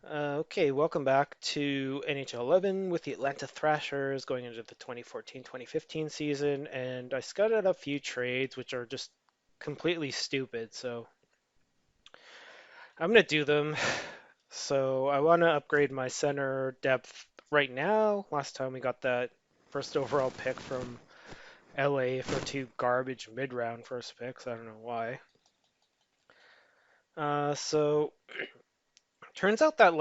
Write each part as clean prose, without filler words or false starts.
Okay, welcome back to NHL 11 with the Atlanta Thrashers going into the 2014-2015 season, and I scouted a few trades which are just completely stupid, so I'm gonna do them. So I want to upgrade my center depth right now. Last time we got that first overall pick from LA for two garbage mid-round first picks. I don't know why. So turns out that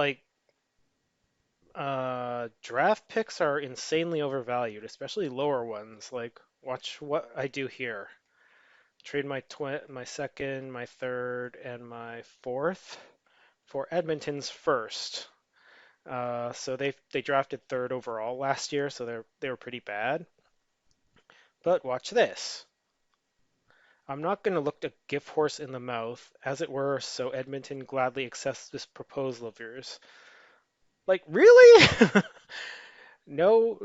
draft picks are insanely overvalued, especially lower ones. Like, watch what I do here. Trade my second, my third, and my fourth for Edmonton's first. So they drafted third overall last year, so they were pretty bad. But watch this. I'm not going to look a gift horse in the mouth, as it were, so Edmonton gladly accepts this proposal of yours. Like, really? No,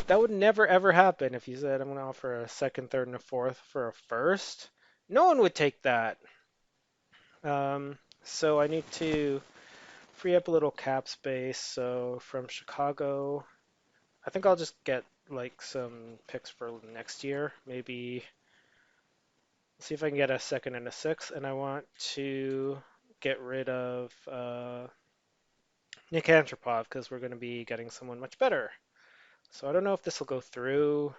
that would never ever happen if you said I'm going to offer a second, third, and a fourth for a first. No one would take that. So I need to free up a little cap space. So from Chicago, I think I'll just get like some picks for next year. Maybe see if I can get a second and a sixth. And I want to get rid of Nick Antropov because we're going to be getting someone much better. So I don't know if this will go through.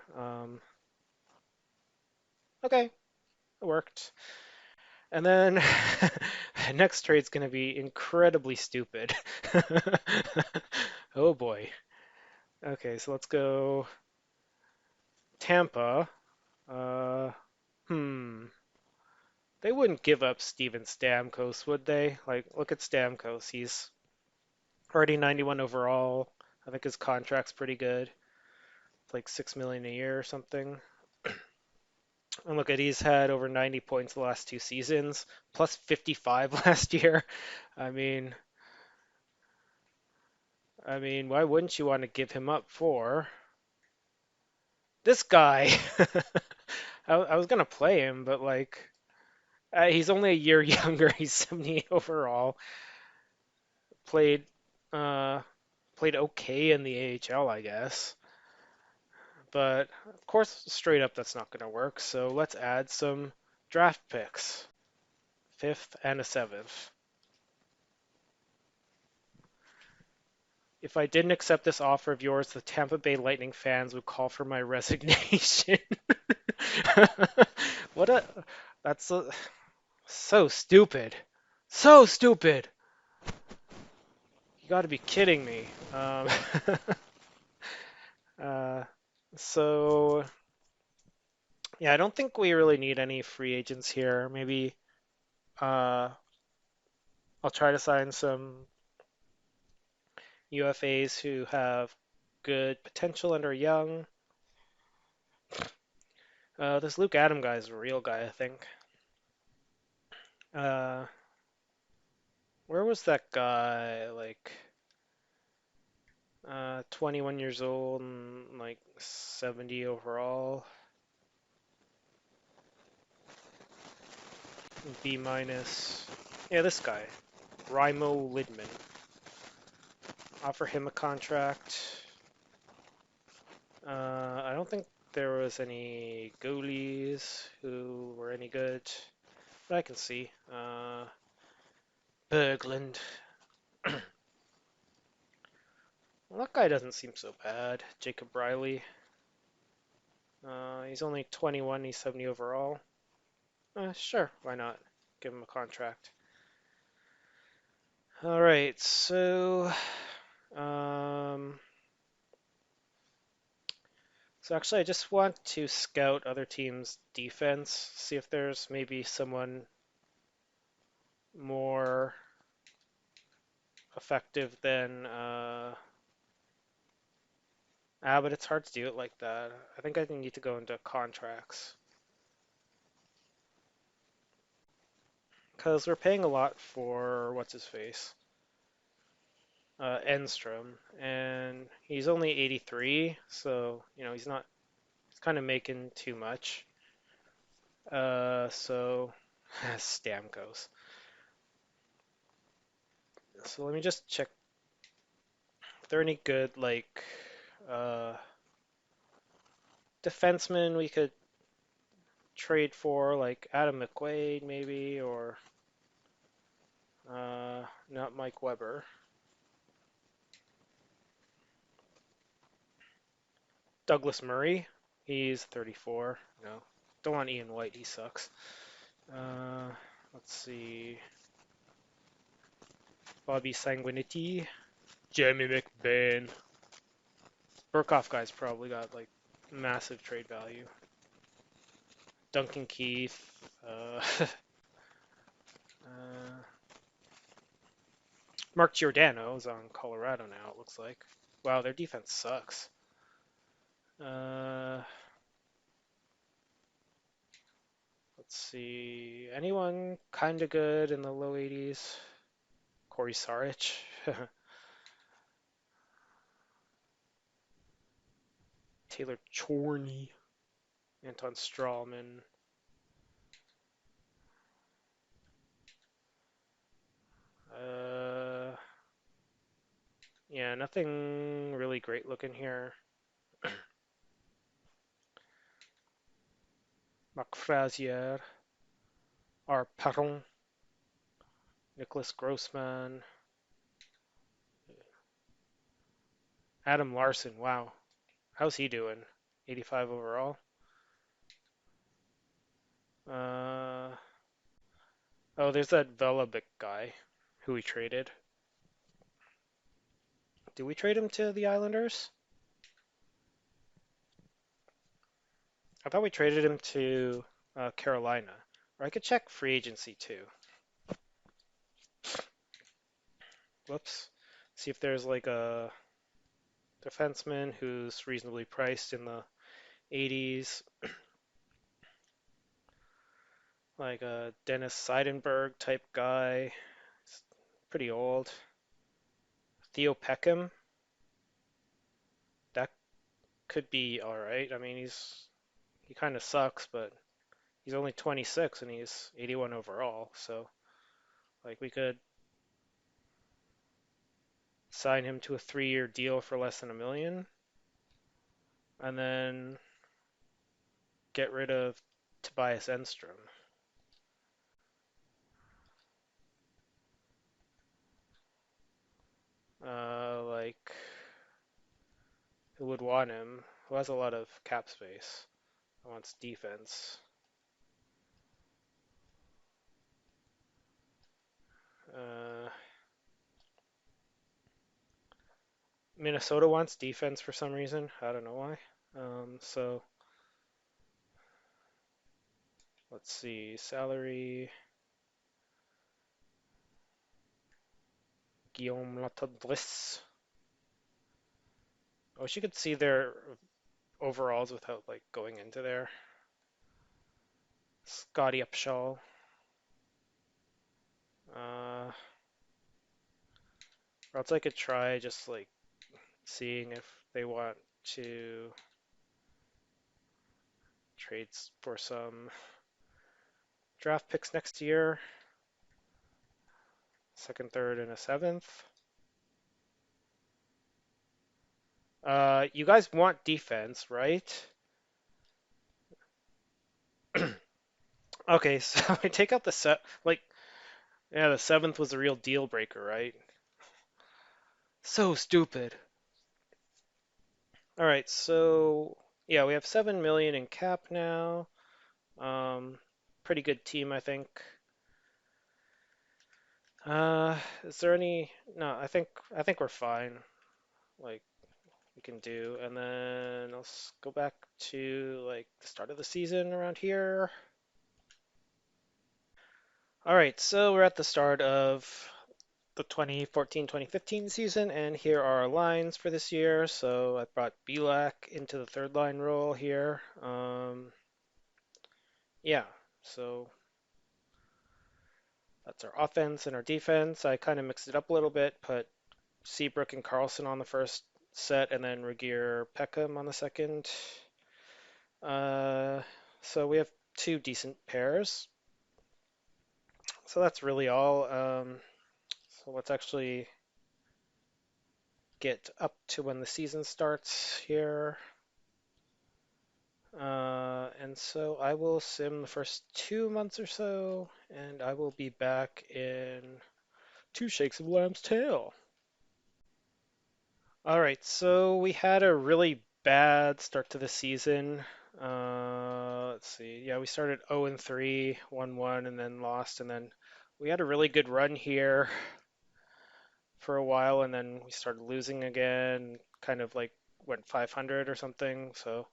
Okay, it worked. And then next trade's going to be incredibly stupid. Oh boy. Okay, so let's go Tampa. Uh, hmm. They wouldn't give up Steven Stamkos, would they? Like, look at Stamkos. He's already 91 overall. I think his contract's pretty good. It's like 6 million a year or something. And look at he's had over 90 points the last two seasons, plus 55 last year. I mean, why wouldn't you want to give him up for this guy? I was gonna play him, but like he's only a year younger. He's 78 overall. Played uh played okay in the AHL, I guess. But of course, straight up that's not gonna work. So let's add some draft picks, fifth and a seventh. If I didn't accept this offer of yours, the Tampa Bay Lightning fans would call for my resignation. What a that's so stupid. So stupid. You got to be kidding me. Uh, so yeah, I don't think we really need any free agents here. Maybe uh, I'll try to sign some UFAs who have good potential and are young. This Luke Adam guy is a real guy, I think. Uh, where was that guy? Like 21 years old and like 70 overall. B minus. Yeah, this guy, Raimo Lidman. Offer him a contract. I don't think there was any goalies who were any good, but I can see. Berglund. Well, that guy doesn't seem so bad. Jacob Riley. He's only 21. He's 70 overall. Sure, why not? Give him a contract. All right, so um, actually, I just want to scout other teams' defense, see if there's maybe someone more effective than but it's hard to do it like that. I think I need to go into contracts because we're paying a lot for what's his face, Enstrom, and he's only 83, so he's not. He's kind of making too much. So Stamkos. So let me just check if there are any good like uh, defensemen we could trade for, like Adam McQuaid maybe, or not Mike Weber. Douglas Murray, he's 34. No, don't want Ian White, he sucks. Uh, let's see. Bobby Sanguinetti, Jamie McBain. Burkhoff guy's probably got like massive trade value. Duncan Keith. Uh, Mark Giordano is on Colorado now, it looks like. Wow, their defense sucks. Uh, let's see. Anyone kind of good in the low 80s? Corey Saric. Taylor Chorney. Anton Strawman. Uh, yeah, nothing really great looking here. Marc Frazier. R. Perron. Nicholas Grossman. Adam Larson. Wow. How's he doing? 85 overall. Uh, oh, there's that Velebik guy who we traded. Did we trade him to the Islanders? I thought we traded him to Carolina. Or I could check free agency too. Whoops. See if there's like a defenseman who's reasonably priced in the 80s, like a Dennis Seidenberg type guy. He's pretty old. Theo Peckham. That could be all right. I mean, he kind of sucks, but he's only 26 and he's 81 overall. So, like, we could sign him to a 3-year deal for less than $1 million, and then get rid of Tobias Enstrom. Like, who would want him? Who has a lot of cap space? Who wants defense? Uh, Minnesota wants defense for some reason. I don't know why. So let's see. Salary. Guillaume Latendresse. I wish you could see their overalls without like going into there. Scotty Upshaw. Or else I could try just like seeing if they want to trade for some draft picks next year. Second, third, and a seventh. You guys want defense, right? Okay, so I take out the set. Like, yeah, the seventh was a real deal breaker, right? So stupid. All right, so yeah, we have 7 million in cap now. Um, Pretty good team, I think. Is there any? No, I think we're fine. Like we can do, and then let's go back to like the start of the season around here. All right, so we're at the start of the 2014-2015 season, and here are our lines for this year. So I brought Belak into the third line role here. Yeah, so that's our offense and our defense. I kind of mixed it up a little bit, put Seabrook and Carlson on the first set, and then Regier Peckham on the second. Uh, so we have two decent pairs. So that's really all. So let's actually get up to when the season starts here. And so I will sim the first 2 months or so, and I will be back in Two Shakes of Lamb's Tail. All right, so we had a really bad start to the season. Let's see. Yeah, we started 0 and 3, 1-1, and then lost, and then we had a really good run here for a while, and then we started losing again, kind of like went 500 or something. So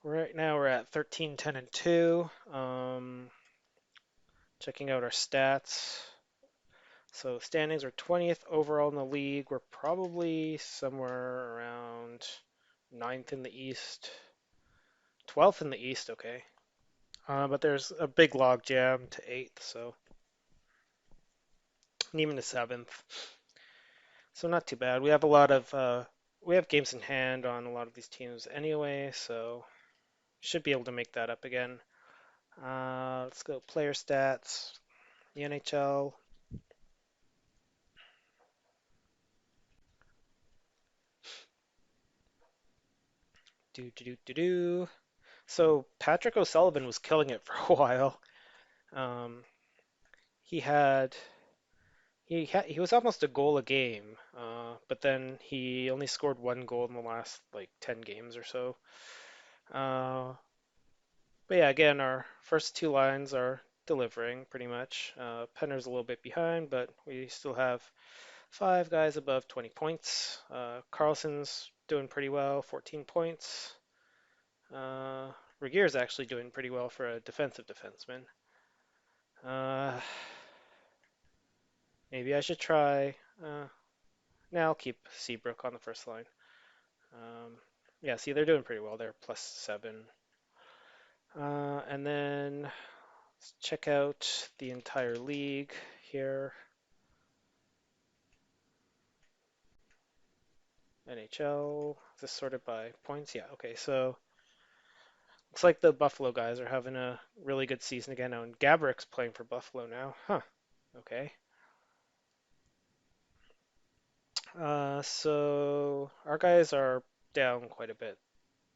right now we're at 13, 10, and 2. Checking out our stats. So standings are 20th overall in the league. We're probably somewhere around ninth in the East, 12th in the East, okay. But there's a big log jam to 8th, so and even to 7th. So not too bad. We have games in hand on a lot of these teams anyway, so should be able to make that up again. Let's go player stats, the NHL. Do do do do do. So Patrick O'Sullivan was killing it for a while. Um, he had he was almost a goal a game, but then he only scored one goal in the last like 10 games or so. Uh, but yeah, again, our first two lines are delivering pretty much. Penner's a little bit behind, but we still have five guys above 20 points. Carlson's doing pretty well, 14 points. Uh, Regeer's actually doing pretty well for a defensive defenseman. Uh, Maybe I should try. Now I'll keep Seabrook on the first line. Yeah, see, they're doing pretty well. They're +7. And then let's check out the entire league here. NHL. Is this sorted by points? Yeah, okay. So looks like the Buffalo guys are having a really good season again now, and Gabrick's playing for Buffalo now. Huh. Okay. So our guys are down quite a bit,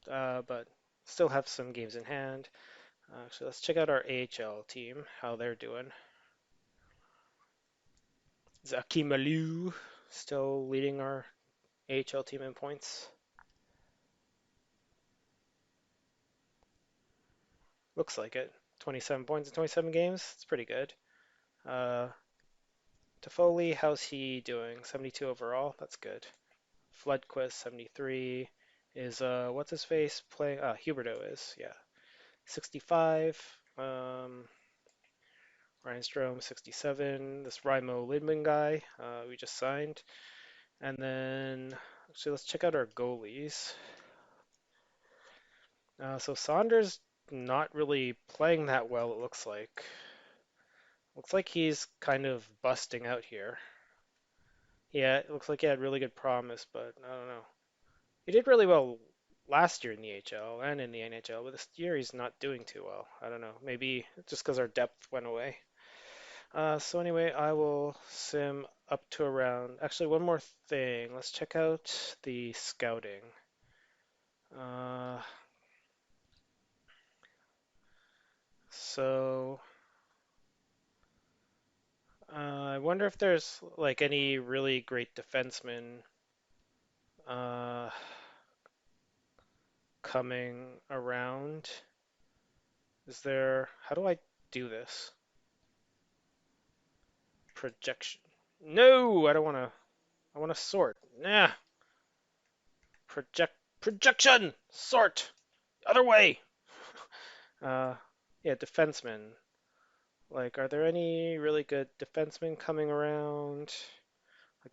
but still have some games in hand. Actually, let's check out our AHL team, how they're doing. Zaki Malou still leading our AHL team in points. Looks like it. 27 points in 27 games. It's pretty good. Uh, Toffoli, how's he doing? 72 overall. That's good. Floodquist, 73. Is what's his face playing? Huberto is. Yeah, 65. Ryan Strome, 67. This Raimo Lindman guy we just signed. And then, actually, let's check out our goalies. So Saunders not really playing that well, it looks like. Looks like he's kind of busting out here. Yeah, it looks like he had really good promise, but I don't know. He did really well last year in the HL and in the NHL, but this year he's not doing too well. I don't know. Maybe just because our depth went away. So anyway, I will sim up to around. Actually, one more thing. Let's check out the scouting. Uh, so I wonder if there's like any really great defensemen uh, coming around. Is there? How do I do this? Projection. No, I don't want to. I want to sort. Nah. Projection. Sort. Other way. Uh, yeah, defensemen. Like, are there any really good defensemen coming around?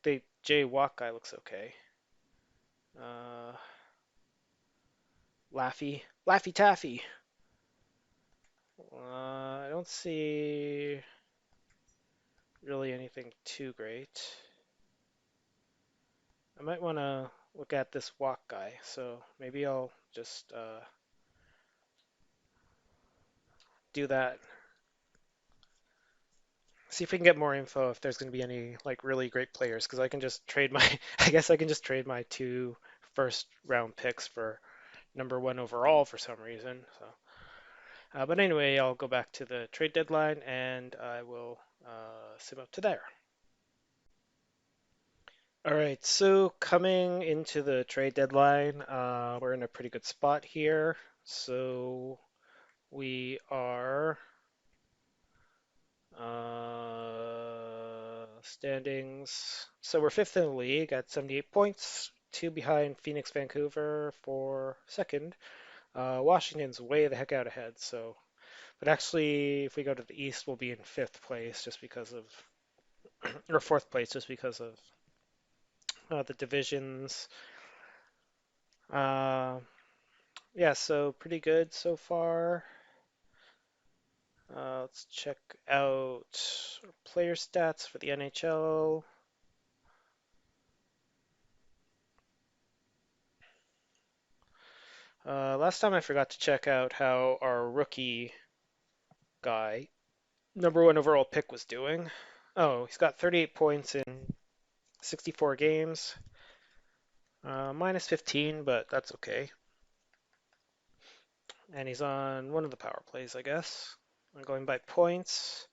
Like, Jay Watt guy looks okay. Uh, Laffy Taffy. I don't see really anything too great. I might want to look at this walk guy, so maybe I'll just do that. See if we can get more info if there's going to be any like really great players because I can just trade my I guess I can just trade my two first round picks for number one overall for some reason. So, but anyway, I'll go back to the trade deadline and I will sim up to there. All right, so coming into the trade deadline, we're in a pretty good spot here. So we are standings. So we're fifth in the league at 78 points, two behind Phoenix, Vancouver for second. Washington's way the heck out ahead. So, but actually, if we go to the East, we'll be in fifth place just because of, or fourth place just because of the divisions. Uh, yeah, so pretty good so far. Let's check out player stats for the NHL. Last time I forgot to check out how our rookie guy, number one overall pick, was doing. Oh, he's got 38 points in 64 games, minus 15, but that's okay. And he's on one of the power plays, I guess. I'm going by points.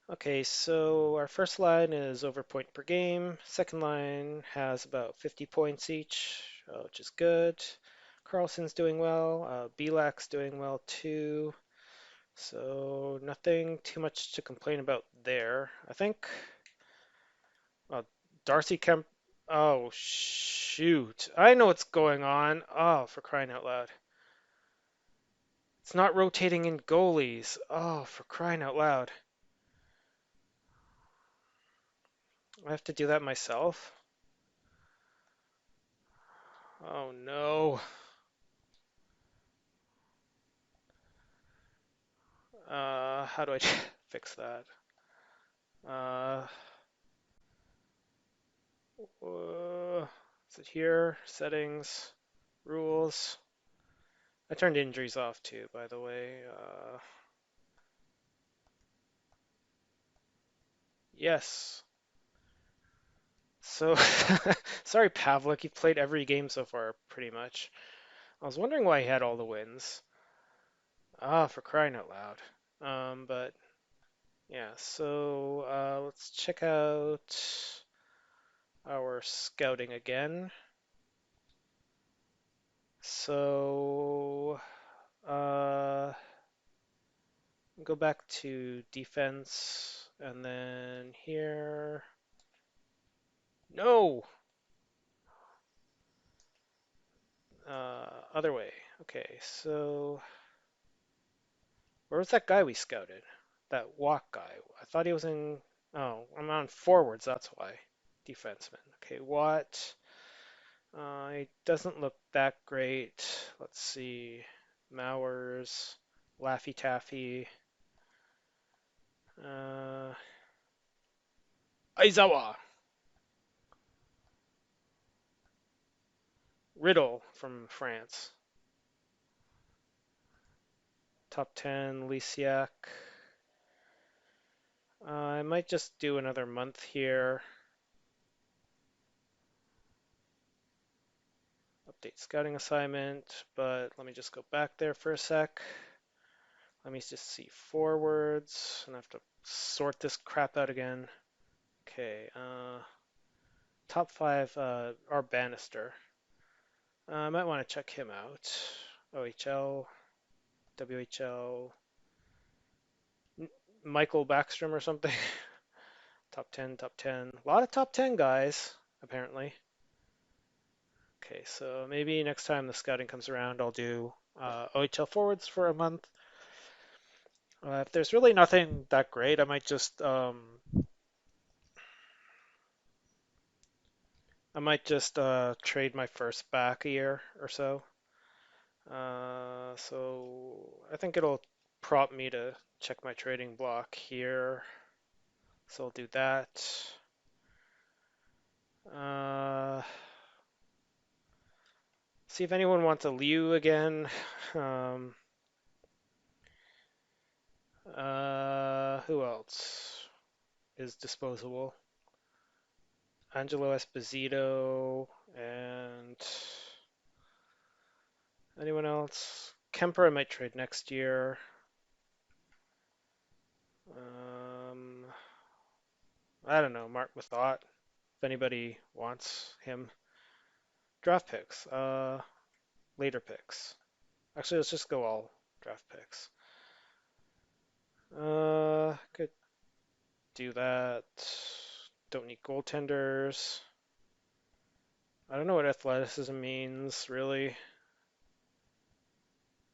Okay, so our first line is over point per game. Second line has about 50 points each, which is good. Carlson's doing well. Belak's doing well too. So nothing too much to complain about there. I think uh, Darcy Kemp. Oh shoot! I know what's going on. Oh, for crying out loud! It's not rotating in goalies. Oh, for crying out loud! I have to do that myself. Oh no. How do I fix that? Uh, is it here? Settings, rules. I turned injuries off too, by the way. Yes. So, sorry, Pavlik. You've played every game so far, pretty much. I was wondering why he had all the wins. Ah, for crying out loud. But yeah, so let's check out our scouting again. So, go back to defense, and then here. No! Other way. Okay, so where was that guy we scouted? That walk guy. I thought he was in. Oh, I'm on forwards, that's why. Defenseman. Okay, what? It doesn't look that great. Let's see. Mowers, Laffy Taffy, uh, Aizawa, Riddle from France. Top 10, Lisiak. I might just do another month here. Update scouting assignment, but let me just go back there for a sec. Let me just see forwards, and I have to sort this crap out again. Okay, top five are Bannister. I might want to check him out. OHL, WHL, Michael Backstrom or something. Top 10, top 10. A lot of top 10 guys, apparently. Okay, so maybe next time the scouting comes around, I'll do OHL forwards for a month. If there's really nothing that great, I might just trade my first back a year or so. So I think it'll prompt me to check my trading block here. So I'll do that. Uh, See if anyone wants a Liu again. Who else? is disposable. Angelo Esposito and anyone else? Kemper I might trade next year. Um, I don't know. Mark Mathot, if anybody wants him. Draft picks. Later picks. Actually, let's just go all draft picks. Could do that. Don't need goaltenders. I don't know what athleticism means, really.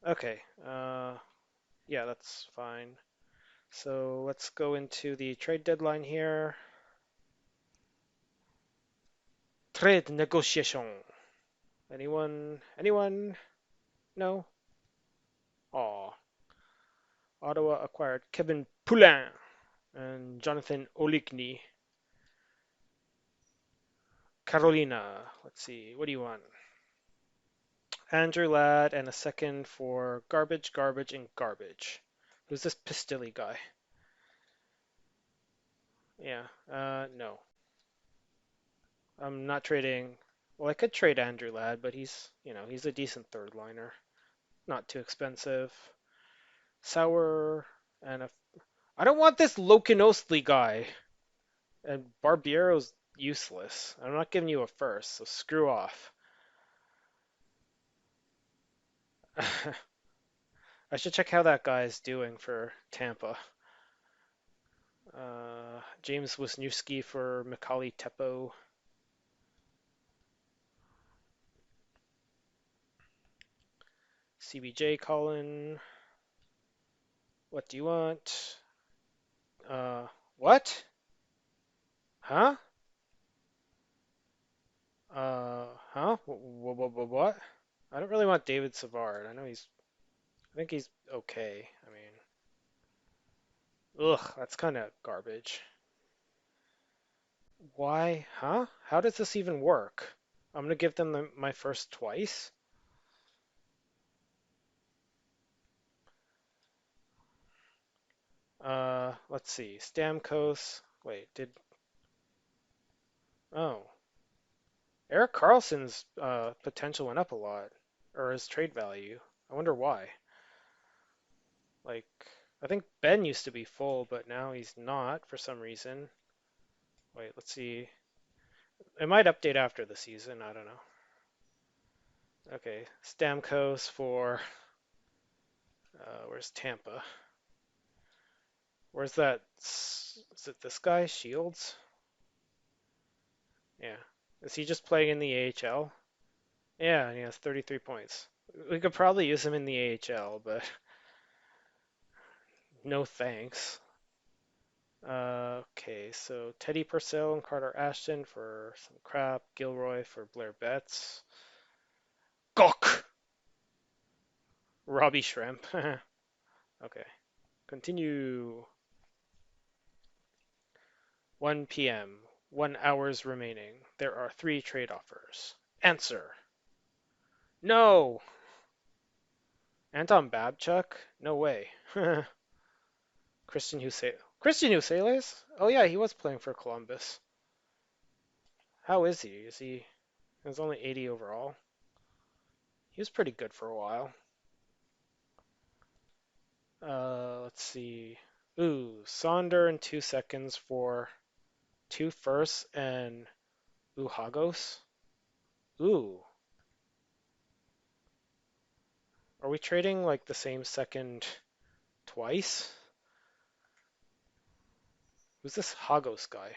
Okay. Yeah, that's fine. So let's go into the trade deadline here. Trade negotiation. Anyone? Anyone? No? Aw. Ottawa acquired Kevin Poulin and Jonathan Oligny. Carolina. Let's see. What do you want? Andrew Ladd and a second for garbage, garbage, and garbage. Who's this Pistilli guy? Yeah. No. I'm not trading. Well, I could trade Andrew Ladd, but he's a decent third liner. Not too expensive. Sour and a. I don't want this Lokinosly guy. And Barbiero's useless. I'm not giving you a first, so screw off. I should check how that guy is doing for Tampa. James Wisniewski for Macaulay Teppo. CBJ Colin. What do you want? Uh, what? Huh? Huh? What? I don't really want David Savard. I think he's okay. I mean, ugh, that's kind of garbage. Why? Huh? How does this even work? I'm gonna give them my first twice? Let's see. Stamkos. Wait, oh. Eric Carlson's potential went up a lot, or his trade value. I wonder why. Like, I think Ben used to be full, but now he's not for some reason. Wait, let's see. It might update after the season. I don't know. Okay, Stamkos for where's Tampa? Where's that? Is it this guy? Shields? Yeah. Is he just playing in the AHL? Yeah, and he has 33 points. We could probably use him in the AHL, but no thanks. Okay, so Teddy Purcell and Carter Ashton for some crap. Gilroy for Blair Betts. Gawk! Robbie Shrimp. Okay, continue. 1 p.m. 1 hours remaining. There are 3 trade offers. Answer. No! Anton Babchuk? No way. Christian Hussein. Christian Husseles? Oh yeah, he was playing for Columbus. How is he? He was only 80 overall. He was pretty good for a while. Let's see. Ooh, Sonder in 2 seconds for 2 firsts and Uhagos. Ooh, are we trading like the same second twice? Who's this Hagos guy?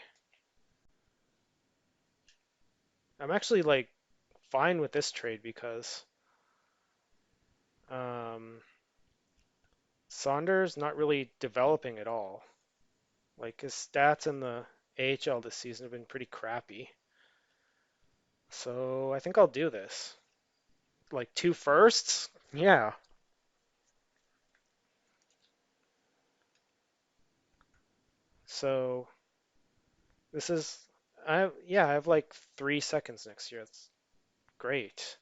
I'm actually like fine with this trade because um, Saunders not really developing at all. Like his stats in the AHL this season have been pretty crappy. So I think I'll do this. Like 2 firsts? Yeah. So this is I have like 3 seconds next year. That's great.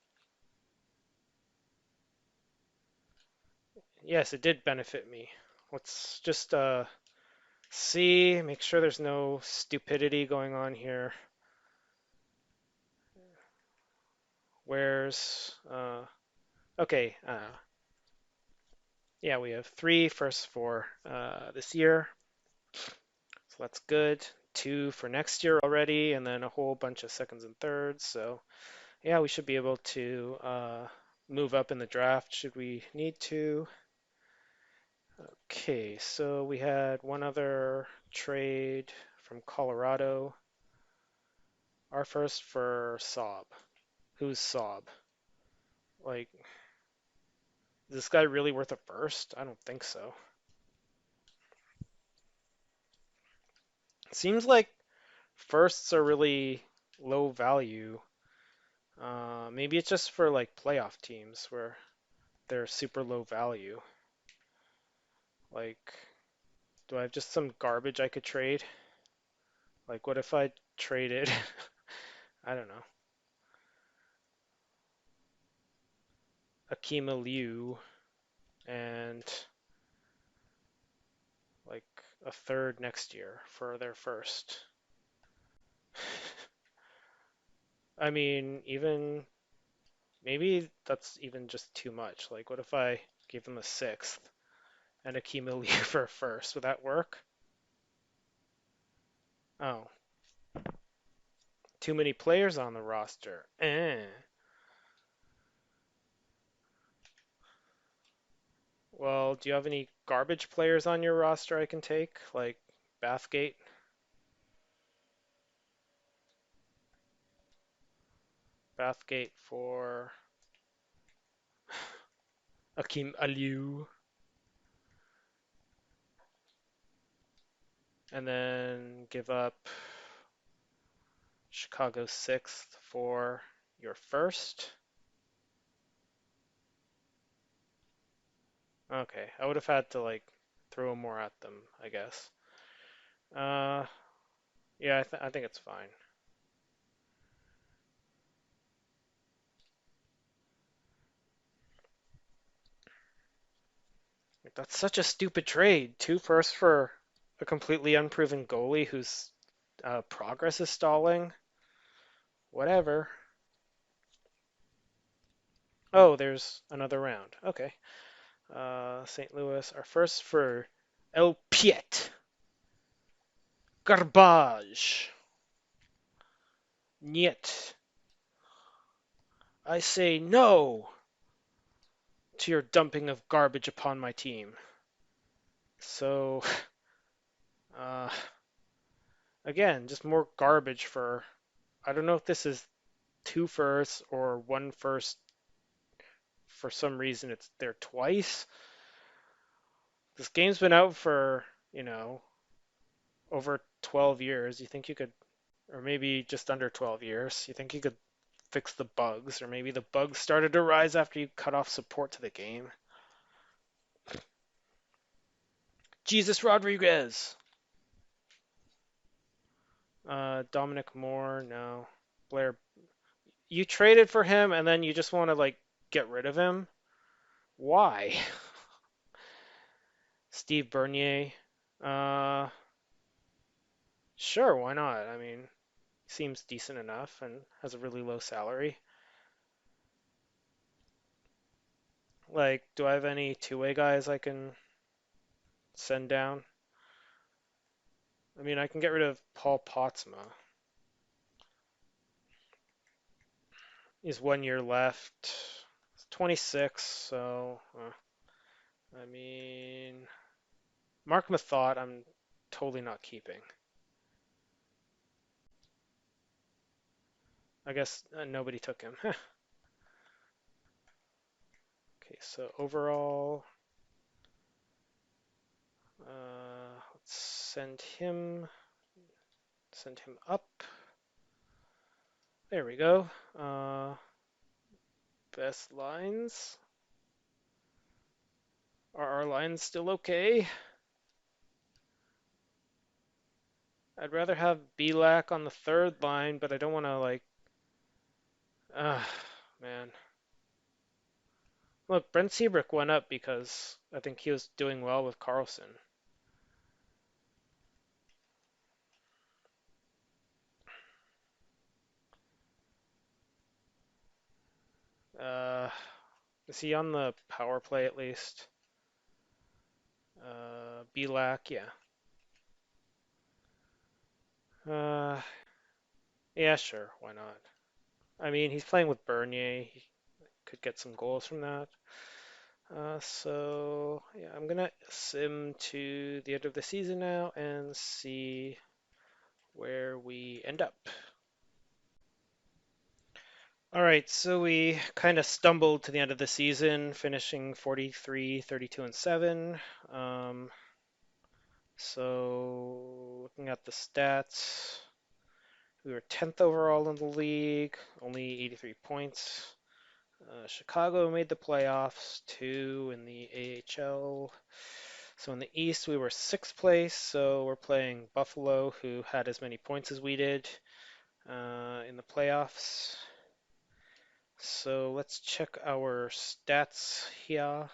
Yes, it did benefit me. Let's just See, make sure there's no stupidity going on here. Where's okay, yeah, we have three firsts for this year, so that's good. Two for next year already, and then a whole bunch of seconds and thirds. So yeah, we should be able to move up in the draft should we need to. Okay, so we had one other trade from Colorado. Our first for Saab. Who's Saab? Like, is this guy really worth a first? I don't think so. Seems like firsts are really low value. Maybe it's just for like playoff teams where they're super low value. Like, do I have just some garbage I could trade? Like, what if I traded, I don't know, Akima Liu and like a third next year for their first? I mean, even maybe that's even just too much. Like, what if I gave them a sixth and Akima Liu for a first? Would that work? Oh, too many players on the roster. Well, do you have any garbage players on your roster I can take? Like Bathgate? Bathgate for Akim Aliu. And then give up Chicago 6th for your first. Okay, I would have had to like throw more at them, I guess. Uh, yeah, I think it's fine. Like, that's such a stupid trade. Two firsts for a completely unproven goalie whose progress is stalling. Whatever. Oh, there's another round. Okay. St. Louis, our first for El Piet. Garbage. Niet. I say no to your dumping of garbage upon my team. So, uh, again, just more garbage for. I don't know if this is two firsts or one first. For some reason, it's there twice. This game's been out for, over 12 years. You think you could, or maybe just under 12 years, you think you could fix the bugs, or maybe the bugs started to rise after you cut off support to the game. Jesus Rodriguez. Dominic Moore, no. Blair, you traded for him and then you just want to like get rid of him? Why? Steve Bernier. Uh, sure, why not? I mean, seems decent enough and has a really low salary. Like, do I have any two-way guys I can send down? I mean, I can get rid of Paul Pottsma. He's 1 year left. He's 26, so I mean, Mark Mathot, I'm totally not keeping. I guess nobody took him. Okay, so overall, let's send him up. There we go. Best lines. Are our lines still okay? I'd rather have Belak on the third line, but I don't want to like. Ah, man. Look, Brent Seabrook went up because I think he was doing well with Carlson. Is he on the power play at least? Belak, yeah. Uh, yeah, sure, why not? I mean, he's playing with Bernier. He could get some goals from that. So yeah, I'm gonna sim to the end of the season now and see where we end up. All right, so we kind of stumbled to the end of the season, finishing 43, 32, and 7. Um, so looking at the stats, we were 10th overall in the league, only 83 points. Chicago made the playoffs, 2 in the AHL. So in the East, we were sixth place, so we're playing Buffalo, who had as many points as we did in the playoffs. So let's check our stats here.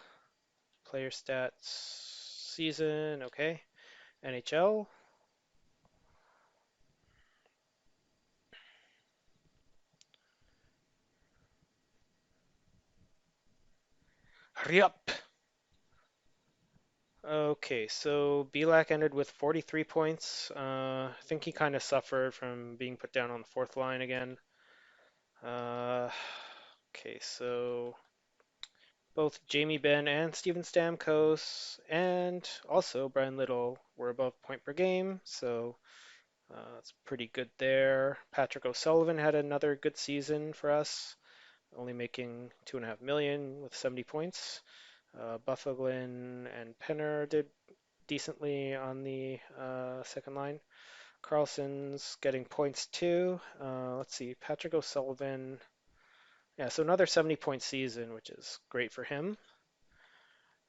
Player stats, season, okay. NHL. Hurry up! Okay, so Belak ended with 43 points. I think he kind of suffered from being put down on the fourth line again. Uh, okay, so both Jamie Benn and Steven Stamkos and also Brian Little were above point per game, so it's pretty good there. Patrick O'Sullivan had another good season for us, only making 2.5 million with 70 points. Buffalin and Penner did decently on the second line. Carlson's getting points too. Let's see, Patrick O'Sullivan. Yeah, so another 70-point season, which is great for him.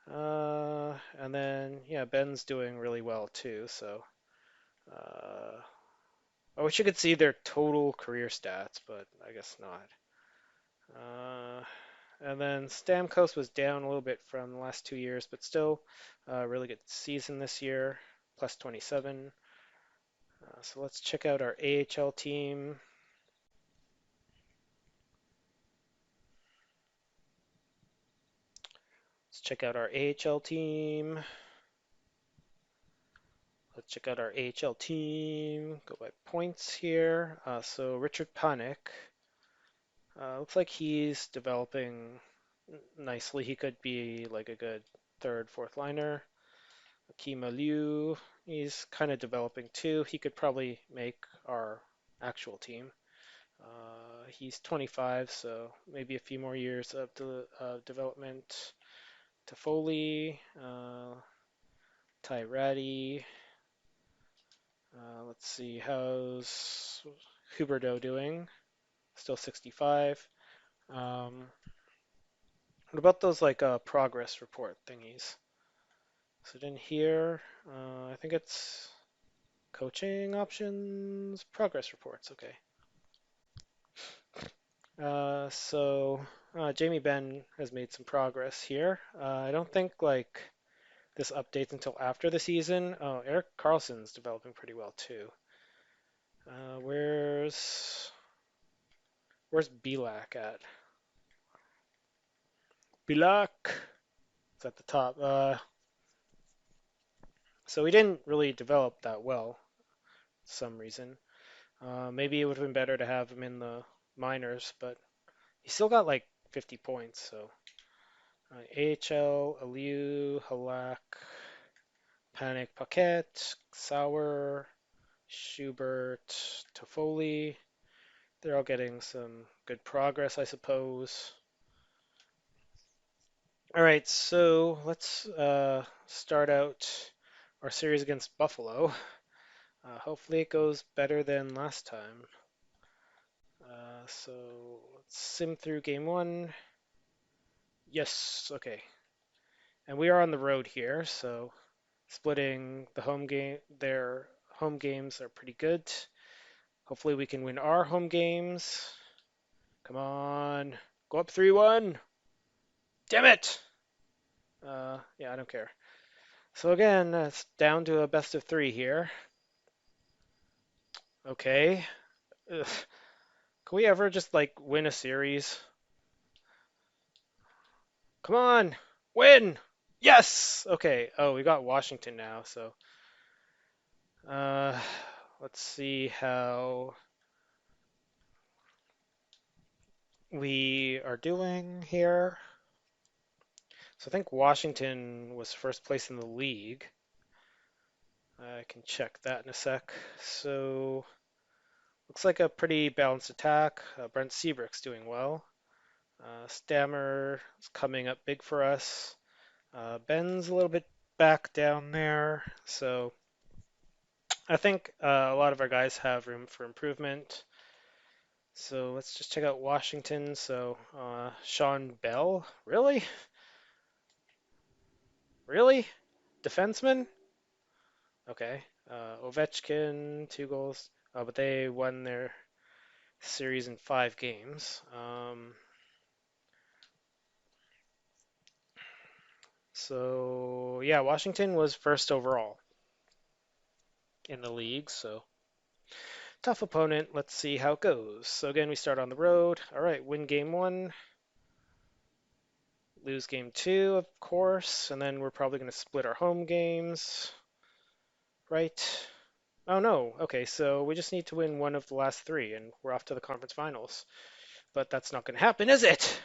And then, yeah, Ben's doing really well too. So, uh, I wish you could see their total career stats, but I guess not. Uh, and then Stamkos was down a little bit from the last 2 years, but still a really good season this year, plus 27. So let's check out our AHL team. Let's check out our AHL team. Let's check out our AHL team. Go by points here. So Richard Panik. Looks like he's developing nicely. He could be like a good third, fourth liner. Akima Liu, he's kind of developing too. He could probably make our actual team. He's 25, so maybe a few more years of development. Toffoli, Ty Ratty. Let's see, how's Huberdeau doing? Still 65. Um, what about those like progress report thingies? So in here, I think it's coaching options, progress reports. Okay. Jamie Benn has made some progress here. I don't think like this updates until after the season. Oh, Eric Carlson's developing pretty well too. Uh, where's where's Belak at? Belak is at the top. So he didn't really develop that well for some reason. Maybe it would have been better to have him in the minors, but he still got like 50 points. So AHL, Aliu, Halak, Panic Paquette, Sauer, Schubert, Toffoli. They're all getting some good progress, I suppose. All right, so let's start out our series against Buffalo. Hopefully it goes better than last time. So let's sim through game one. Yes, okay. And we are on the road here, so splitting the home game, their home games are pretty good. Hopefully we can win our home games. Come on, go up 3-1. Damn it! Yeah, I don't care. So again, it's down to a best of three here. Okay. Ugh. Can we ever just like win a series? Come on, win! Yes! Okay. Oh, we got Washington now, so uh, let's see how we are doing here. So I think Washington was first place in the league. I can check that in a sec. So looks like a pretty balanced attack. Brent Seabrook's doing well. Stammer is coming up big for us. Ben's a little bit back down there. So I think a lot of our guys have room for improvement. So let's just check out Washington. So Sean Bell, really? Really? Defenseman? Okay. Ovechkin, 2 goals. But they won their series in 5 games. So yeah, Washington was first overall in the league. So tough opponent. Let's see how it goes. So again, we start on the road. All right, win game one, lose game two, of course, and then we're probably going to split our home games, right? Oh no. Okay, so we just need to win one of the last three, and we're off to the conference finals. But that's not going to happen, is it?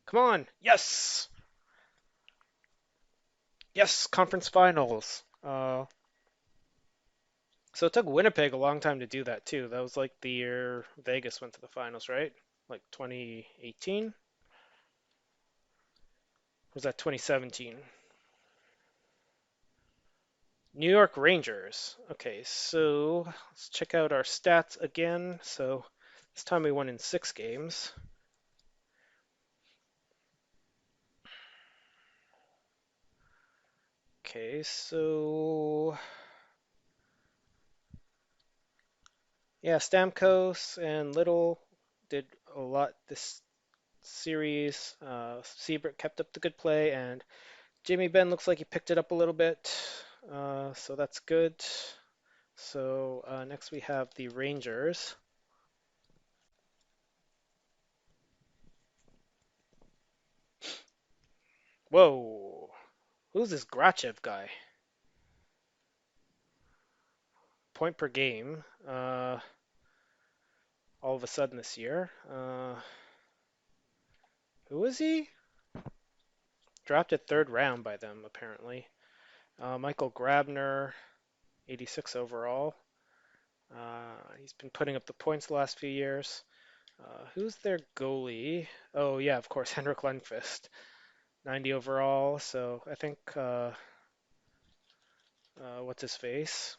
Come on. Yes. Yes, conference finals. So it took Winnipeg a long time to do that too. That was like the year Vegas went to the finals, right? Like 2018? Was that 2017? New York Rangers. Okay, so let's check out our stats again. So this time we won in 6 games. Okay, so yeah, Stamkos and Little did a lot this series. Seabrook kept up the good play, and Jamie Benn looks like he picked it up a little bit. So that's good. So next we have the Rangers. Whoa, who's this Grachev guy? Point per game. All of a sudden this year. Who is he? Drafted third round by them apparently. Michael Grabner, 86 overall. He's been putting up the points the last few years. Who's their goalie? Oh yeah, of course, Henrik Lundqvist, 90 overall. So I think what's his face?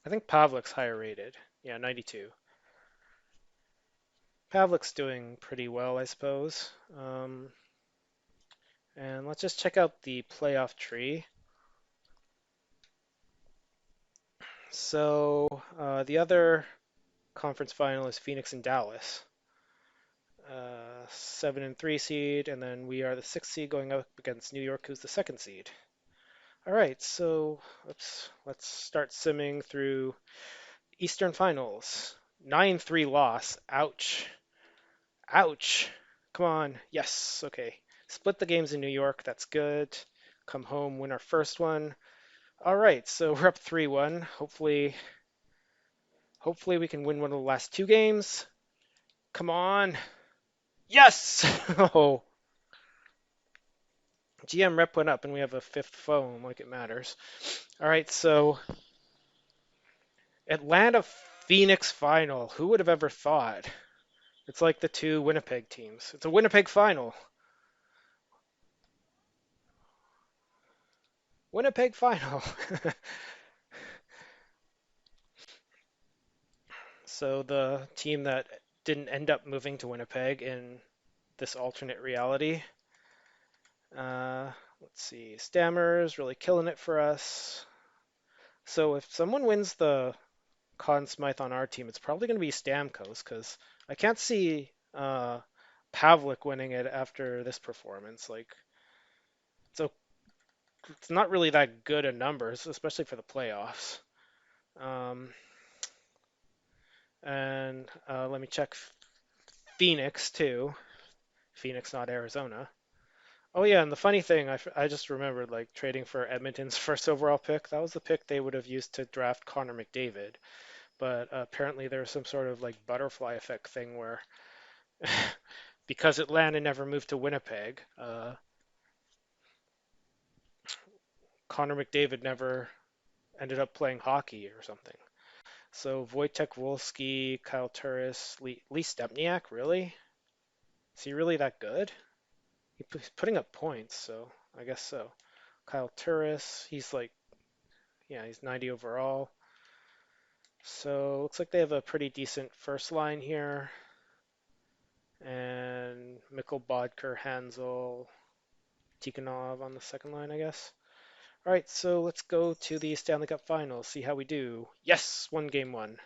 I think Pavlik's higher rated. Yeah, 92. Pavlik's doing pretty well, I suppose. And let's just check out the playoff tree. So the other conference final is Phoenix and Dallas. 7 and 3 seed, and then we are the 6th seed going up against New York, who's the 2nd seed. All right, so let's start simming through Eastern Finals. 9-3 loss. Ouch. Ouch. Come on. Yes. Okay. Split the games in New York. That's good. Come home, win our first one. All right, so we're up 3-1. Hopefully we can win one of the last 2 games. Come on. Yes. Oh, GM rep went up and we have a 5th phone, like it matters. All right, so Atlanta Phoenix final. Who would have ever thought? It's like the two Winnipeg teams. It's a Winnipeg final. Winnipeg final. So the team that didn't end up moving to Winnipeg in this alternate reality. Uh, let's see. Stammer's really killing it for us. So if someone wins the Conn Smythe on our team, it's probably going to be Stamkos because I can't see Pavlik winning it after this performance. Like, so it's not really that good in numbers, especially for the playoffs. Um, and let me check Phoenix too. Phoenix, not Arizona. Oh yeah, and the funny thing, I just remembered like trading for Edmonton's first overall pick. That was the pick they would have used to draft Connor McDavid. But apparently there was some sort of like butterfly effect thing where because Atlanta never moved to Winnipeg, Connor McDavid never ended up playing hockey or something. So Wojtek Wolski, Kyle Turris, Lee Stempniak, really? Is he really that good? He's putting up points, so I guess so. Kyle Turris, he's like, yeah, he's 90 overall. So looks like they have a pretty decent first line here. And Mikkel Bodker, Hansel, Tikhonov on the second line, I guess. All right, so let's go to the Stanley Cup Finals, see how we do. Yes, one game one.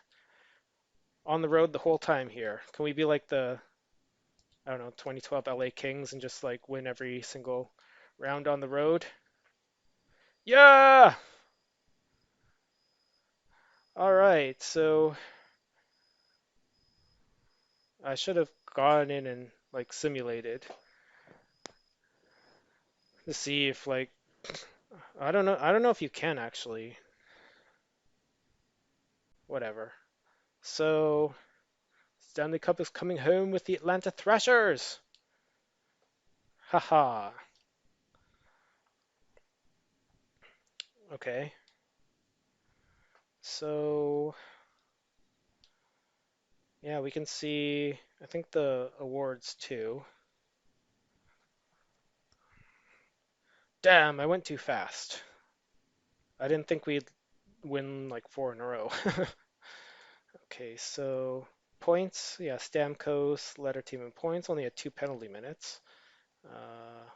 On the road the whole time here. Can we be like the, I don't know, 2012 LA Kings and just like win every single round on the road? Yeah! All right, so I should have gone in and like simulated to see if like I don't know if you can actually. Whatever. So Stanley Cup is coming home with the Atlanta Thrashers. Haha. Okay. So yeah, we can see I think the awards too. Damn, I went too fast. I didn't think we'd win like four in a row. Okay, so points. Yeah, Stamkos led our team in points, only had two penalty minutes. Uh,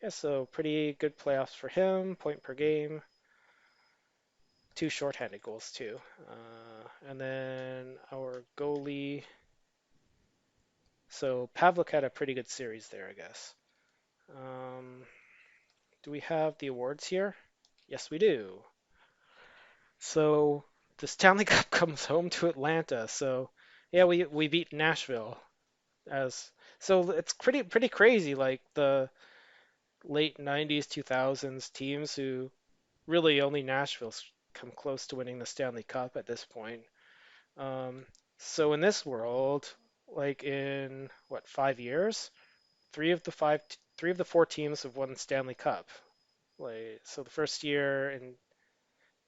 yeah, so pretty good playoffs for him. Point per game. Two shorthanded goals too. And then our goalie. So Pavlik had a pretty good series there, I guess. Um, do we have the awards here? Yes, we do. So the Stanley Cup comes home to Atlanta. So yeah, we beat Nashville as so it's pretty crazy. Like the late 90s, 2000s teams who really only Nashville's come close to winning the Stanley Cup at this point. Um, so in this world, like in what, 5 years, three of the four teams have won the Stanley Cup. Like so, the first year in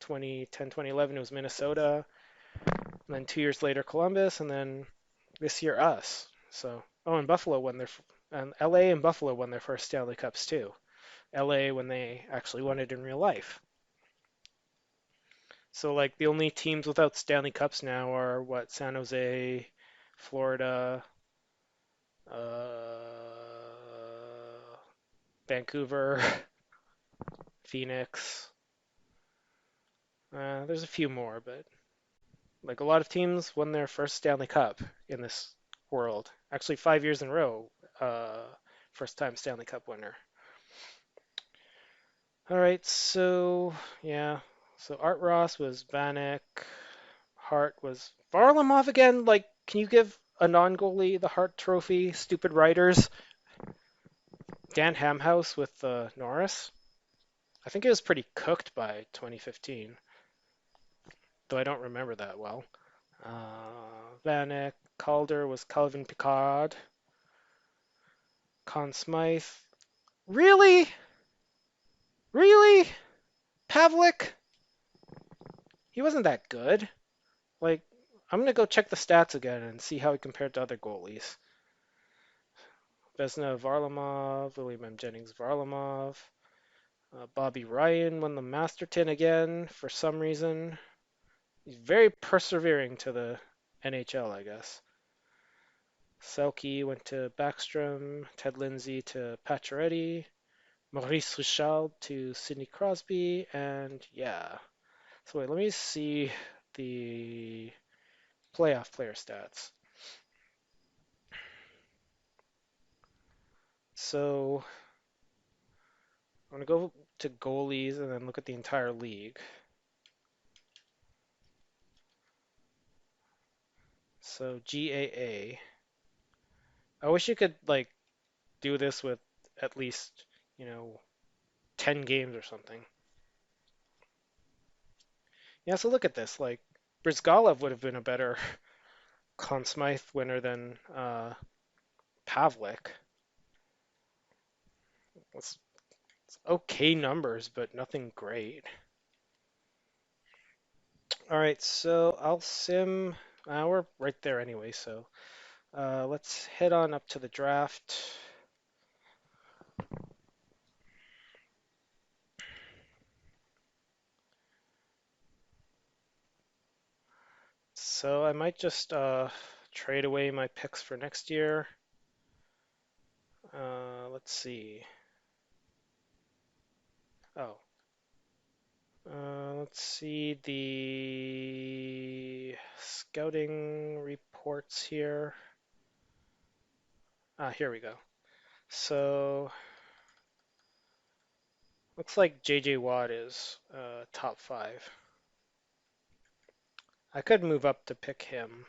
2010, 2011 it was Minnesota, and then 2 years later Columbus, and then this year us. So oh, and Buffalo won their and LA and Buffalo won their first Stanley Cups too. LA when they actually won it in real life. So like the only teams without Stanley Cups now are what San Jose, Florida, Vancouver, Phoenix. There's a few more, but like a lot of teams won their first Stanley Cup in this world. Actually, 5 years in a row, uh, first time Stanley Cup winner. All right, so yeah, so Art Ross was Vanek, Hart was Varlamov again. Like, can you give a non-goalie the Hart Trophy? Stupid writers. Dan Hamhouse with Norris. I think it was pretty cooked by 2015, though I don't remember that well. Vanek, Calder was Calvin Picard. Conn Smythe. Really? Really? Pavlik? He wasn't that good. Like, I'm gonna go check the stats again and see how he compared to other goalies. Vesna Varlamov, William M. Jennings Varlamov. Bobby Ryan won the Masterton again for some reason. He's very persevering to the NHL, I guess. Selke went to Backstrom, Ted Lindsay to Pacioretty, Maurice Richard to Sidney Crosby, and yeah. So wait, let me see the playoff player stats. So I'm gonna go to goalies and then look at the entire league. So GAA. I wish you could like do this with at least, you know, 10 games or something. Yeah, so look at this. Like, Brizgalov would have been a better Conn Smythe winner than Pavlik. It's okay numbers, but nothing great. All right, so I'll sim. We're right there anyway, so let's head on up to the draft. So I might just trade away my picks for next year. Let's see. Oh, let's see the scouting reports here. Here we go. So looks like JJ Watt is top five. I could move up to pick him.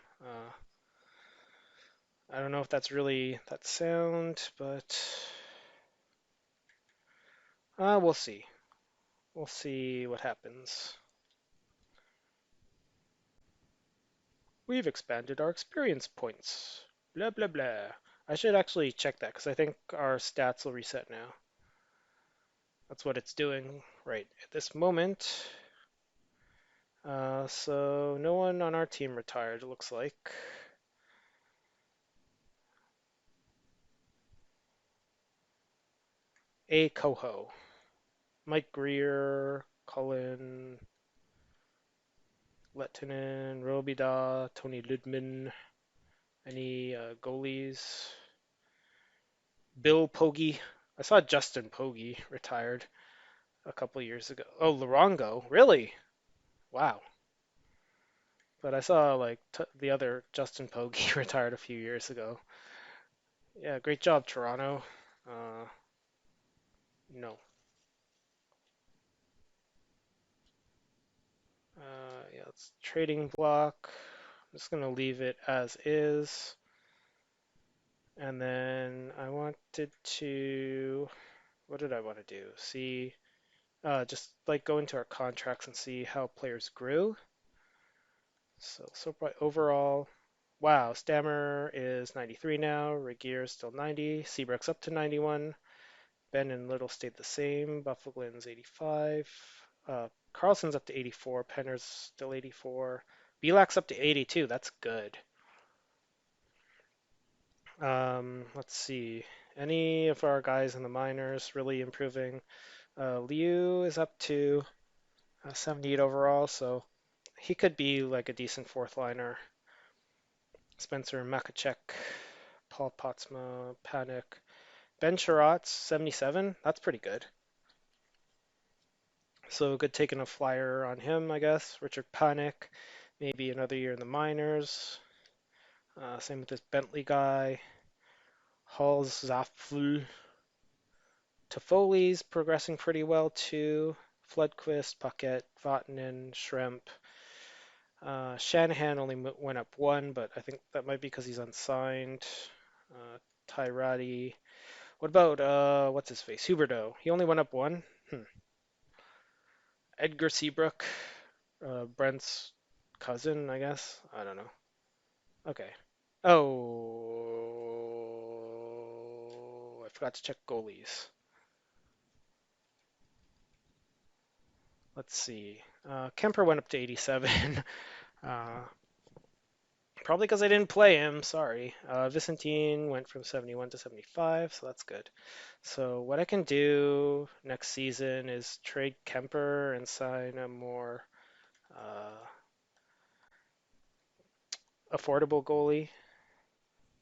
I don't know if that's really that sound, but we'll see. We'll see what happens. We've expanded our experience points. Blah, blah, blah. I should actually check that because I think our stats will reset now. That's what it's doing right at this moment. So no one on our team retired, it looks like. A Coho. Mike Greer, Cullen, Lettinen, Robida, Tony Ludman. Any goalies? Bill Pogge. I saw Justin Pogge retired a couple years ago. Oh, Lurongo. Really? Wow. But I saw like the other Justin Pogge retired a few years ago. Yeah, great job, Toronto. Uh, no. Yeah, it's trading block. I'm just gonna leave it as is. And then I wanted to, what did I want to do? See, just like go into our contracts and see how players grew. So overall, wow, Stammer is 93 now. Regier is still 90. Seabrook's up to 91. Ben and Little stayed the same. Buffalo's 85. Carlson's up to 84. Penner's still 84. Belak's up to 82. That's good. Let's see. Any of our guys in the minors really improving? Liu is up to 78 overall, so he could be like a decent fourth liner. Spencer Makachek, Paul Potsma, Panik. Ben Sherratt's 77. That's pretty good. So good taking a flyer on him, I guess. Richard Panik, maybe another year in the minors. Same with this Bentley guy. Hall's Zaful. Toffoli's progressing pretty well too. Floodquist, Paquette, Vatanen, Shrimp. Shanahan only went up one, but I think that might be because he's unsigned. Tyrati. What about what's his face? Huberdeau. He only went up one. Edgar Seabrook, Brent's cousin, I guess. I don't know. Okay. Oh, I forgot to check goalies. Let's see. Kemper went up to 87. uh, Probably because I didn't play him. Sorry. Vicentine went from 71 to 75, so that's good. So what I can do next season is trade Kemper and sign a more uh, affordable goalie.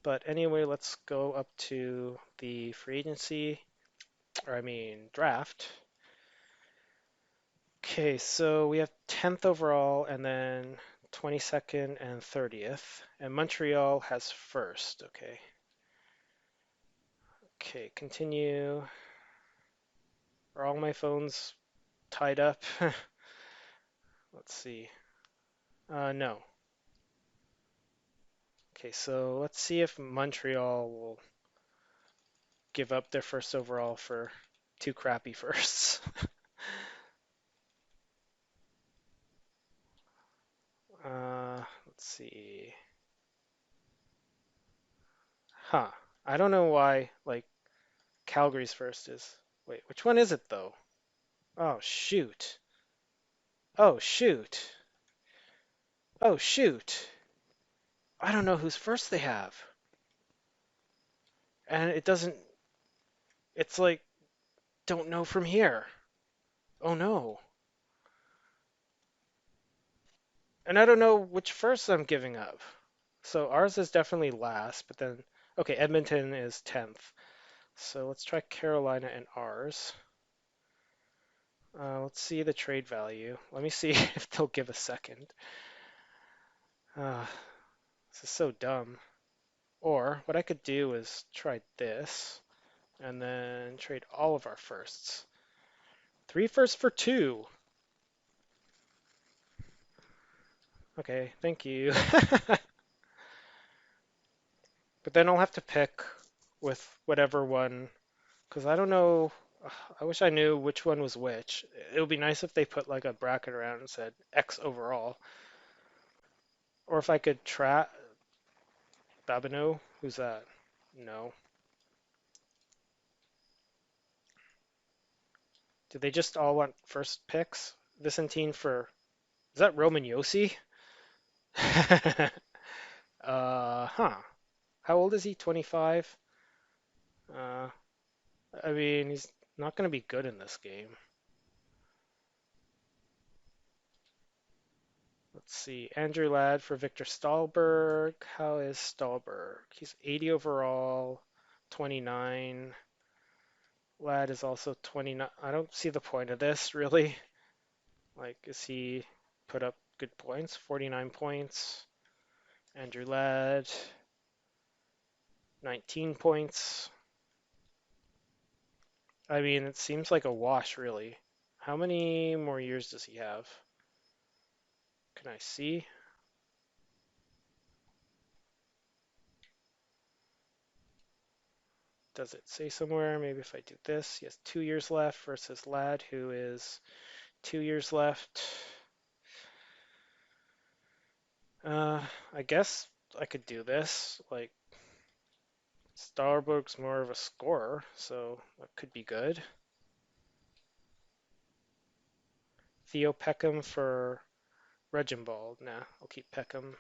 But anyway, let's go up to the free agency, or I mean draft. Okay, so we have 10th overall and then 22nd and 30th, and Montreal has first. Okay. Okay, continue. Are all my phones tied up? Let's see. No. Okay, so let's see if Montreal will give up their first overall for two crappy firsts. Let's see. Huh. I don't know why, like, Calgary's first is. Wait, which one is it though? Oh, shoot. Oh, shoot. Oh, shoot. I don't know whose first they have. And it doesn't, it's like, don't know from here. Oh no. And I don't know which first I'm giving up. So ours is definitely last, but then, okay, Edmonton is 10th. So let's try Carolina and ours. Let's see the trade value. Let me see if they'll give a second. Uh, this is so dumb. Or what I could do is try this and then trade all of our firsts. Three firsts for two. Okay, thank you. But then I'll have to pick with whatever one, because I don't know. I wish I knew which one was which. It would be nice if they put like a bracket around and said X overall. Or if I could try Babineau. Who's that? No. Do they just all want first picks? Vicentine for. Is that Roman Yossi? Huh. How old is he? 25? Uh, I mean, he's not going to be good in this game. Let's see. Andrew Ladd for Victor Stahlberg. How is Stahlberg? He's 80 overall, 29. Ladd is also 29. I don't see the point of this, really. Like, is he put up good points? 49 points. Andrew Ladd, 19 points. I mean, it seems like a wash, really. How many more years does he have? Can I see? Does it say somewhere? Maybe if I do this, he has 2 years left versus Ladd, who is 2 years left. I guess I could do this. Like, Starbuck's more of a scorer, so that could be good. Theo Peckham for Reginbald. Nah, I'll keep Peckham.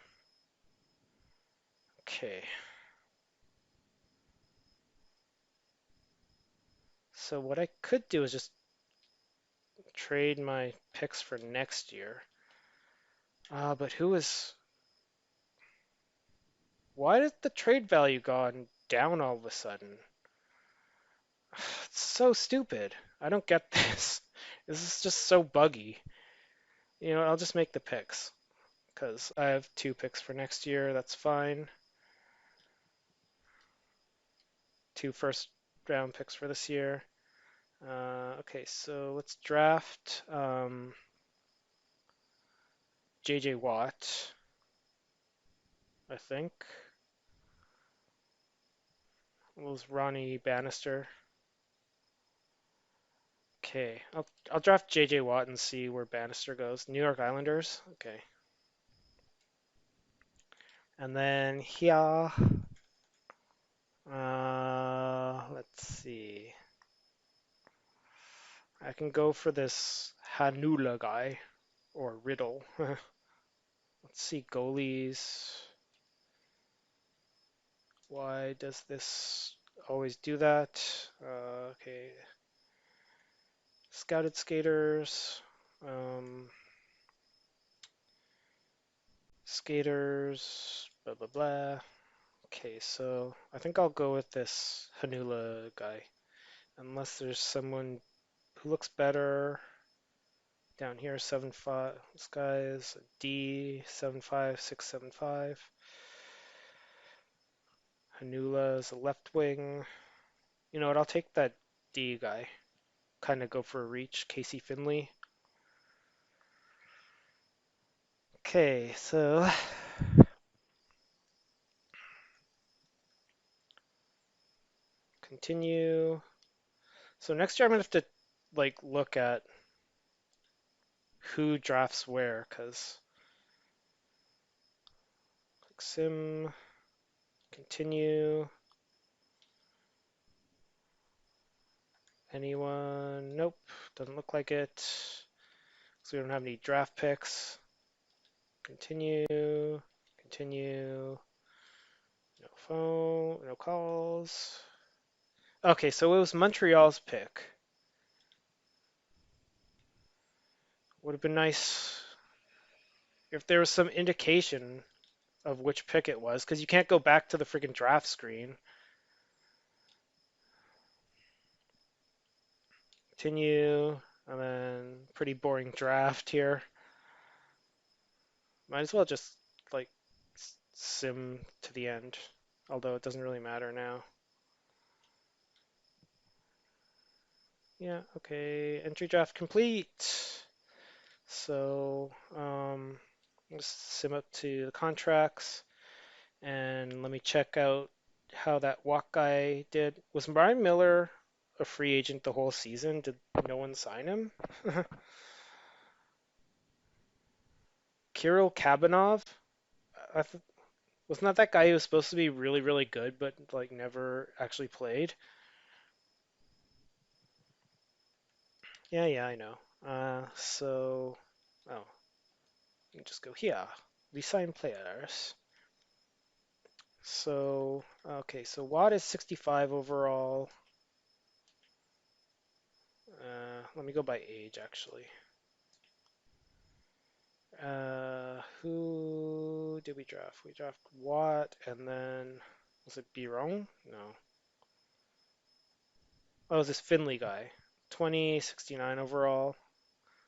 Okay. So what I could do is just trade my picks for next year. But who is... Why did the trade value gone down all of a sudden? It's so stupid. I don't get this. This is just so buggy. I'll just make the picks because I have two picks for next year. That's fine. Two first round picks for this year. Okay, so let's draft JJ Watt, I think. Was Ronnie Bannister. Okay, I'll draft JJ Watt and see where Bannister goes. New York Islanders. Okay. And then here, let's see. I can go for this Hanula guy or Riddle. Let's see, goalies. Why does this always do that? Okay. Scouted skaters. Um, skaters. Blah, blah, blah. Okay, so I think I'll go with this Hanula guy. Unless there's someone who looks better. Down here, 7'5". This guy is a D, 7'5", 6'7". Hanula is a left wing. You know what? I'll take that D guy. Kind of go for a reach. Casey Finley. Okay, so continue. So next year I'm gonna have to like look at who drafts where, because click sim, continue. Anyone? Nope, doesn't look like it. So we don't have any draft picks. Continue, continue. No phone, no calls. Okay, so it was Montreal's pick. Would have been nice if there was some indication of which pick it was, because you can't go back to the freaking draft screen. Continue, and then pretty boring draft here. Might as well just like sim to the end, although it doesn't really matter now. Yeah, okay, entry draft complete. So, just sim up to the contracts and let me check out how that walk guy did. Was Brian Miller a free agent the whole season? Did no one sign him? Kirill Kabanov? I th Wasn't that guy who was supposed to be really, really good, but like never actually played? Yeah, yeah, I know. Oh, you can just go here. We sign players. So, okay, so Watt is 65 overall. Let me go by age, actually. Who did we draft? We draft Watt, and then was it Biron? No. Oh, it was this Finley guy. 20, 69 overall.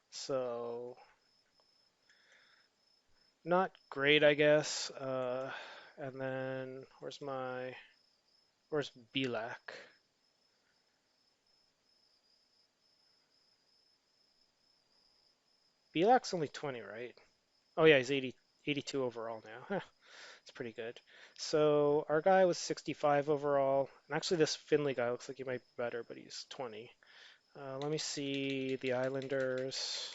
So not great, I guess. And then where's Belak? Belak's only 20, right? Oh yeah, he's 80, 82 overall now. Huh, it's pretty good. So our guy was 65 overall, and actually this Finley guy looks like he might be better, but he's 20. Let me see the Islanders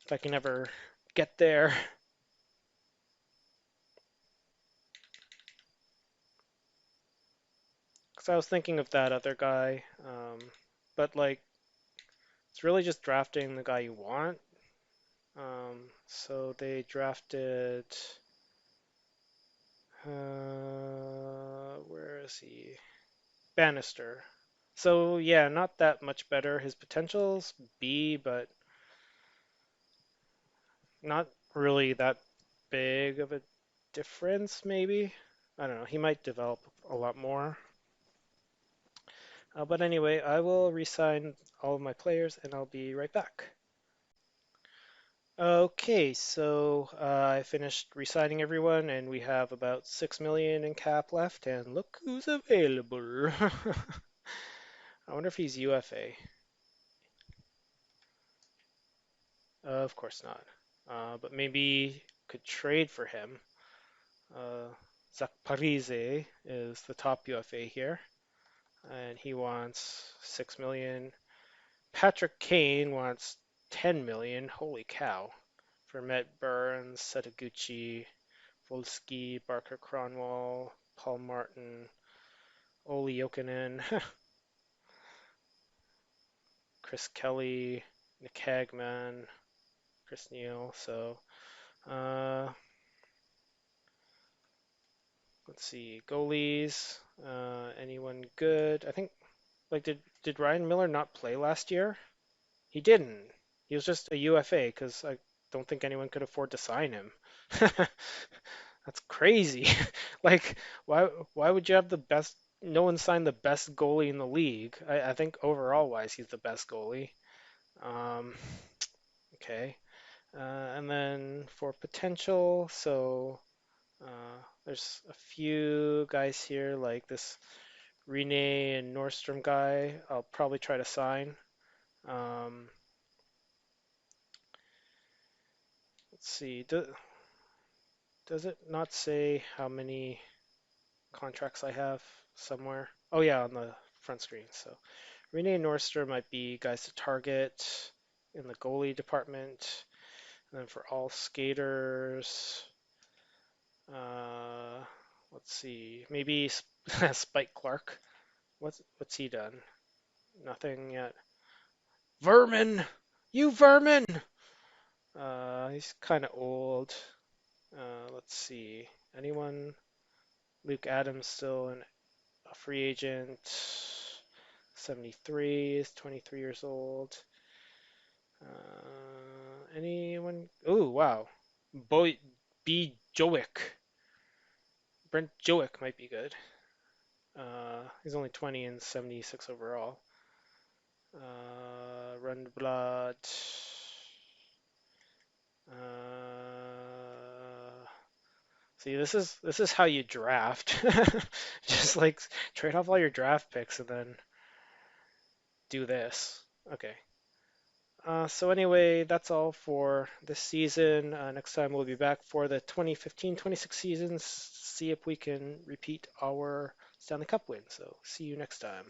if I can ever get there. Because I was thinking of that other guy, but like it's really just drafting the guy you want. So they drafted. Where is he? Bannister. So yeah, not that much better. His potential's B, but not really that big of a difference, maybe. I don't know. He might develop a lot more. But anyway, I will resign all of my players and I'll be right back. Okay, so I finished resigning everyone and we have about 6 million in cap left and look who's available. I wonder if he's UFA. Of course not. But maybe could trade for him. Uh, Zach Parise is the top UFA here, and he wants 6 million. Patrick Kane wants 10 million. Holy cow. For Met Burns, Setaguchi, Volsky, Barker Cronwall, Paul Martin, Olli Jokinen, Chris Kelly, Nick Hagman, Chris Neal. So, uh, let's see. Goalies. Anyone good? I think, like, did Ryan Miller not play last year? He didn't. He was just a UFA because I don't think anyone could afford to sign him. That's crazy. Like, why would you have the best? No one signed the best goalie in the league. I think overall wise, he's the best goalie. Um, okay. And then for potential, so there's a few guys here like this Rene and Nordstrom guy. I'll probably try to sign. Um, let's see. Does it not say how many contracts I have somewhere? Oh yeah, on the front screen. So Rene and Norster might be guys to target in the goalie department. And then for all skaters, uh, let's see, maybe Spike Clark. What's he done? Nothing yet. Vermin, you vermin. He's kind of old. Let's see, anyone? Luke Adams still a free agent. 73 is 23 years old. Anyone? Oh, wow. Boy, B. Jowick. Brent Jowick might be good. He's only 20 and 76 overall. Rundblad. See, this is how you draft. Just like trade off all your draft picks and then do this. Okay. So anyway, that's all for this season. Next time we'll be back for the 2015-26 seasons. See if we can repeat our Stanley Cup win. So see you next time.